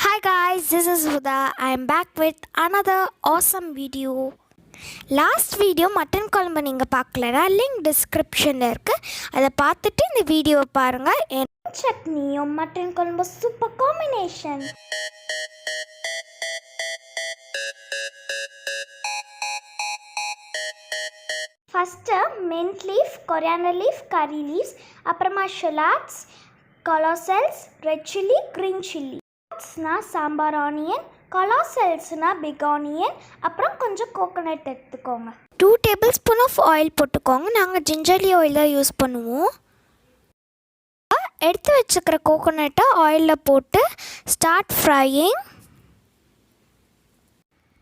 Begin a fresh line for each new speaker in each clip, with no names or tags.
Hi guys, this is Huda. I am back with another awesome video. Last video mutton குழம்பு நீங்க பார்க்கலனா link டிஸ்கிரிப்ஷன்ல இருக்கு. அதை பார்த்துட்டு இந்த வீடியோவை பாருங்க. சட்னியும் மட்டன் குழம்பு super combination. First mint leaf, coriander leaf, curry leaves, அப்புறமா shallots, colossals, red chilli, green chilli. Sambar onion, கொலாசல்ஸ்னா பிக் ஆனியன், அப்புறம் கொஞ்சம் கோகோனட் எடுத்துக்கோங்க. 2 tablespoon ஆஃப் ஆயில் போட்டுக்கோங்க. நாங்கள் ஜிஞ்சர்லி ஆயில் தான் யூஸ் பண்ணுவோம். எடுத்து வச்சுக்கிற கோகோனட்டை ஆயிலில் போட்டு start frying.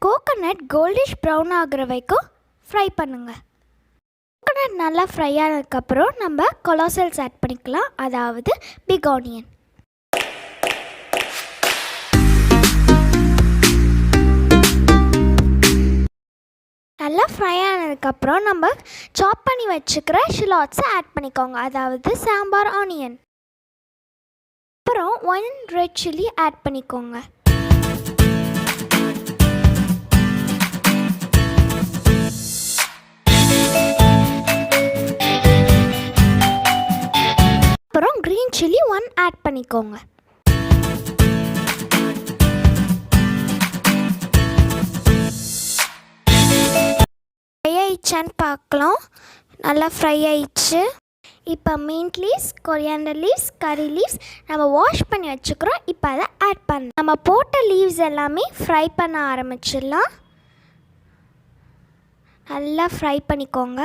Coconut goldish brown ஆகிற வரைக்கும் ஃப்ரை பண்ணுங்கள். கோகோனட் நல்லா ஃப்ரை ஆனதுக்கப்புறம் நம்ம கொலாசல்ஸ் ஆட் பண்ணிக்கலாம், அதாவது பிக் ஆனியன். நல்லா ஃப்ரை ஆனதுக்கப்புறம் நம்ம சாப் பண்ணி வச்சுக்கிற ஷிலாட்ஸை ஆட் பண்ணிக்கோங்க, அதாவது சாம்பார் ஆனியன். அப்புறம் 1 ரெட் சில்லி ஆட் பண்ணிக்கோங்க. அப்புறம் க்ரீன் சில்லி 1 ஆட் பண்ணிக்கோங்க. ஆயிடுச்சான்னு பார்க்கலாம். நல்லா ஃப்ரை ஆயிடுச்சு. இப்போ mint leaves, coriander leaves, curry leaves நம்ம வாஷ் பண்ணி வச்சுக்கிறோம். இப்போ அதை ஆட் பண்ணலாம். நம்ம போட்ட லீவ்ஸ் எல்லாமே ஃப்ரை பண்ண ஆரம்பிச்சிடலாம். நல்லா ஃப்ரை பண்ணிக்கோங்க.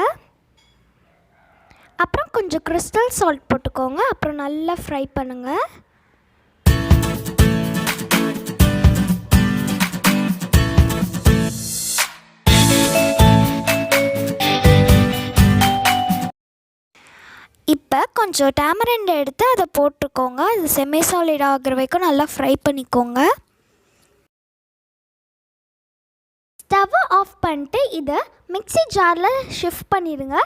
அப்புறம் கொஞ்சம் கிறிஸ்டல் சால்ட் போட்டுக்கோங்க. அப்புறம் நல்லா ஃப்ரை பண்ணுங்கள். இப்போ கொஞ்சம் டேமரண்ட் எடுத்து அதை போட்டுக்கோங்க. அது செமி சாலிட் ஆகிற வரைக்கும் நல்லா ஃப்ரை பண்ணிக்கோங்க. ஸ்டவ்வை ஆஃப் பண்ணிட்டு இதை மிக்ஸி ஜாரில் ஷிஃப்ட் பண்ணிடுங்க.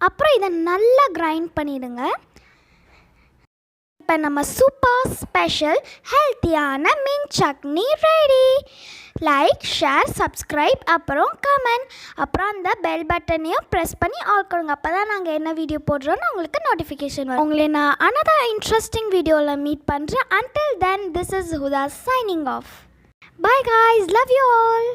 அப்புறம் இதை நல்லா கிரைண்ட் பண்ணிடுங்க. இப்போ நம்ம சூப்பர் ஸ்பெஷல் ஹெல்த்தியான மீன் chutney ready. Like, share, subscribe, அப்புறம் கமெண்ட், அப்புறம் அந்த பெல் பட்டனையும் ப்ரெஸ் பண்ணி ஆல் கொடுங்க. அப்போ தான் நாங்கள் என்ன வீடியோ போடுறோன்னு உங்களுக்கு நோட்டிஃபிகேஷன் வரும். உங்களை நான் another இன்ட்ரெஸ்டிங் வீடியோவில் மீட் பண்ணுறேன். Until then, this is Huda signing off. Bye guys, love you all.